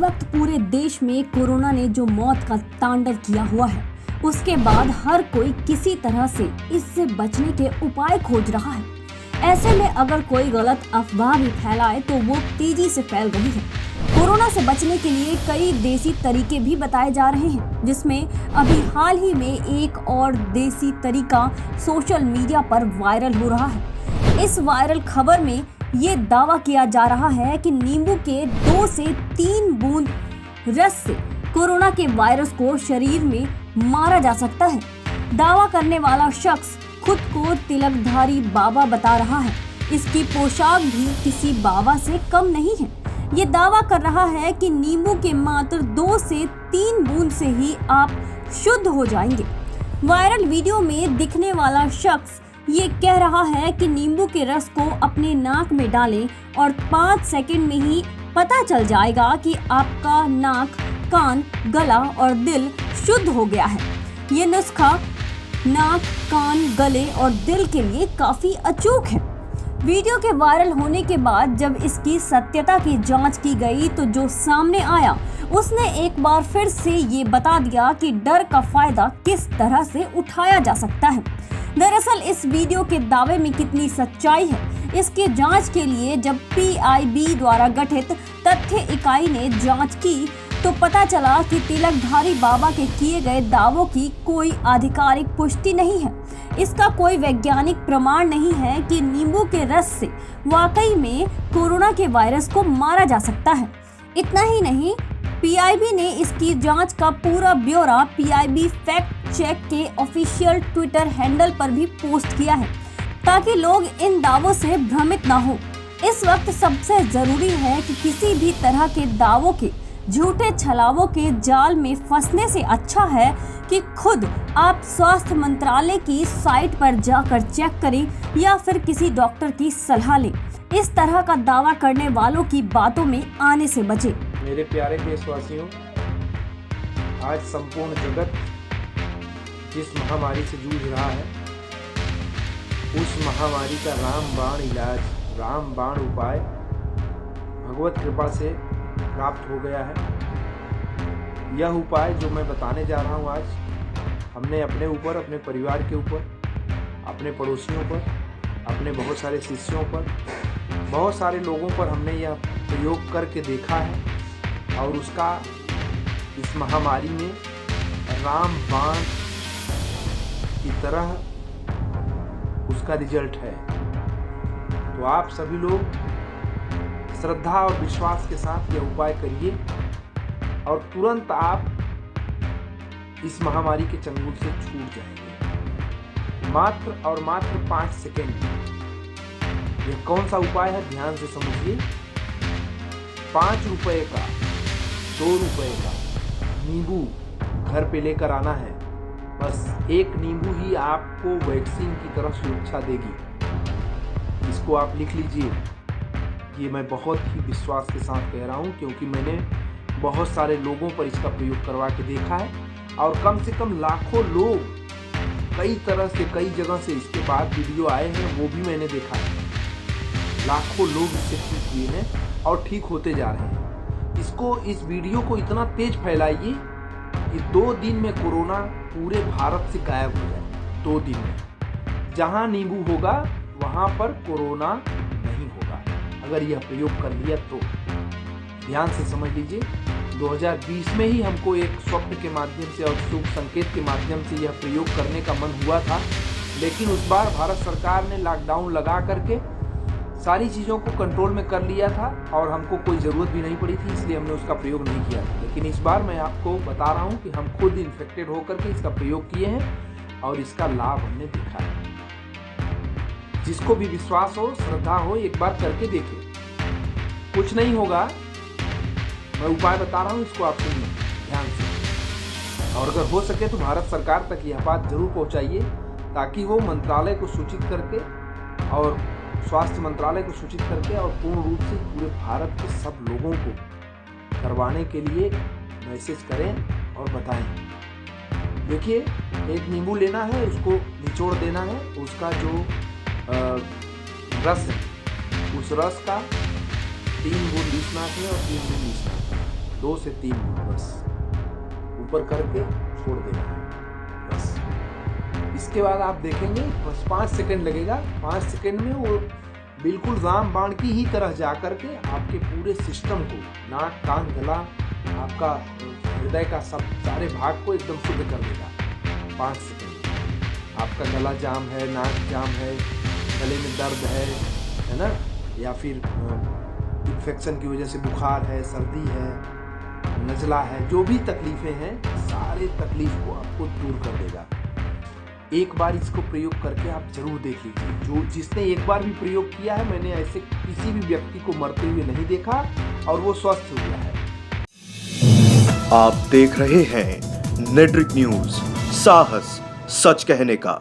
वक्त पूरे देश में कोरोना ने जो मौत का तांडव किया हुआ है, उसके बाद हर कोई किसी तरह से इससे बचने के उपाय खोज रहा है। ऐसे में अगर कोई गलत अफवाह भी फैलाए तो वो तेजी से फैल रही है। कोरोना से बचने के लिए कई देसी तरीके भी बताए जा रहे हैं, जिसमें अभी हाल ही में एक और देसी तरीका सोशल मीडिया पर वायरल हो रहा है। इस वायरल खबर में ये दावा किया जा रहा है कि नींबू के 2 से 3 बूंद रस से कोरोना के वायरस को शरीर में मारा जा सकता है। दावा करने वाला शख्स खुद को तिलकधारी बाबा बता रहा है। इसकी पोशाक भी किसी बाबा से कम नहीं है। ये दावा कर रहा है कि नींबू के मात्र 2 से 3 बूंद से ही आप शुद्ध हो जाएंगे। वायरल वीडियो में दिखने वाला शख्स ये कह रहा है कि नींबू के रस को अपने नाक में डालें और 5 सेकंड में ही पता चल जाएगा कि आपका नाक, कान, गला और दिल शुद्ध हो गया है। ये नुस्खा नाक, कान, गले और दिल के लिए काफी अचूक है। वीडियो के वायरल होने के बाद जब इसकी सत्यता की जांच की गई तो जो सामने आया उसने एक बार फिर से ये बता दिया कि डर का फायदा किस तरह से उठाया जा सकता है। दरअसल इस वीडियो के दावे में कितनी सच्चाई है, इसके जांच के लिए जब PIB द्वारा गठित तथ्य इकाई ने जांच की तो पता चला कि तिलकधारी बाबा के किए गए दावों की कोई आधिकारिक पुष्टि नहीं है। इसका कोई वैज्ञानिक प्रमाण नहीं है कि नींबू के रस से वाकई में कोरोना के वायरस को मारा जा सकता है। इतना ही नहीं, PIB ने इसकी जांच का पूरा ब्यौरा PIB फैक्ट चेक के ऑफिशियल ट्विटर हैंडल पर भी पोस्ट किया है, ताकि लोग इन दावों से भ्रमित ना हो। इस वक्त सबसे जरूरी है कि किसी भी तरह के दावों के झूठे छलावों के जाल में फंसने से अच्छा है कि खुद आप स्वास्थ्य मंत्रालय की साइट पर जाकर चेक करें या फिर किसी डॉक्टर की सलाह लें। इस तरह का दावा करने वालों की बातों में आने से बचें। मेरे प्यारे देशवासियों, आज संपूर्ण जगत जिस महामारी से जूझ रहा है, उस महामारी का रामबाण इलाज, रामबाण उपाय भगवत कृपा से प्राप्त हो गया है। यह उपाय जो मैं बताने जा रहा हूँ आज, हमने अपने ऊपर, अपने परिवार के ऊपर, अपने पड़ोसियों पर, अपने बहुत सारे शिष्यों पर, बहुत सारे लोगों पर हमने यह प्रयोग करके देखा है और उसका इस महामारी में रामबाण की तरह उसका रिजल्ट है। तो आप सभी लोग श्रद्धा और विश्वास के साथ यह उपाय करिए और तुरंत आप इस महामारी के चंगुल से छूट जाएंगे। मात्र और मात्र 5 सेकेंड। यह कौन सा उपाय है, ध्यान से समझिए। 5 रुपए का, 2 रुपए का नींबू घर पे लेकर आना है। बस एक नींबू ही आपको वैक्सीन की तरह सुरक्षा देगी। इसको आप लिख लीजिए। ये मैं बहुत ही विश्वास के साथ कह रहा हूँ, क्योंकि मैंने बहुत सारे लोगों पर इसका प्रयोग करवा के देखा है और कम से कम लाखों लोग कई तरह से, कई जगह से इसके बाद वीडियो आए हैं, वो भी मैंने देखा है। लाखों लोग इससे ठीक हुए हैं और ठीक होते जा रहे हैं। इस वीडियो को इतना तेज फैलाइए कि 2 दिन में कोरोना पूरे भारत से गायब हो जाए। 2 दिन में जहाँ नींबू होगा वहाँ पर कोरोना नहीं होगा, अगर यह प्रयोग कर लिया तो। ध्यान से समझ लीजिए। 2020 में ही हमको एक स्वप्न के माध्यम से और शुभ संकेत के माध्यम से यह प्रयोग करने का मन हुआ था, लेकिन उस बार भारत सरकार ने लॉकडाउन लगा करके सारी चीज़ों को कंट्रोल में कर लिया था और हमको कोई ज़रूरत भी नहीं पड़ी थी, इसलिए हमने उसका प्रयोग नहीं किया था। लेकिन इस बार मैं आपको बता रहा हूँ कि हम खुद इन्फेक्टेड होकर के इसका प्रयोग किए हैं और इसका लाभ हमने देखा है। जिसको भी विश्वास हो, श्रद्धा हो, एक बार करके देखें, कुछ नहीं होगा। मैं उपाय बता रहा हूँ, इसको आप सुनिए ध्यान से। और अगर हो सके तो भारत सरकार तक यह बात जरूर पहुँचाइए, ताकि वो मंत्रालय को सूचित करके और स्वास्थ्य मंत्रालय को सूचित करके और पूर्ण रूप से पूरे भारत के सब लोगों को करवाने के लिए मैसेज करें और बताएं। देखिए, एक नींबू लेना है, उसको निचोड़ देना है, उसका जो रस है, उस रस का 3 बूंद लीसना है और 3 बूंद लीसना है। 2 से 3 मिनट बस ऊपर करके छोड़ देना है बस। इसके बाद आप देखेंगे बस 5 सेकंड लगेगा। 5 सेकंड में वो बिल्कुल रामबाण की ही तरह जा करके आपके पूरे सिस्टम को, नाक कान गला, आपका हृदय का सब सारे भाग को एकदम शुद्ध कर देगा 5 सेकंड में। आपका गला जाम है, नाक जाम है, गले में दर्द है ना, या फिर इन्फेक्शन की वजह से बुखार है, सर्दी है, नज़ला है, जो भी तकलीफ़ें हैं सारे तकलीफ को आपको दूर कर देगा। एक बार इसको प्रयोग करके आप जरूर देख लीजिए। जो जिसने एक बार भी प्रयोग किया है, मैंने ऐसे किसी भी व्यक्ति को मरते हुए नहीं देखा और वो स्वस्थ हुआ है। आप देख रहे हैं नेट्रिक न्यूज, साहस सच कहने का।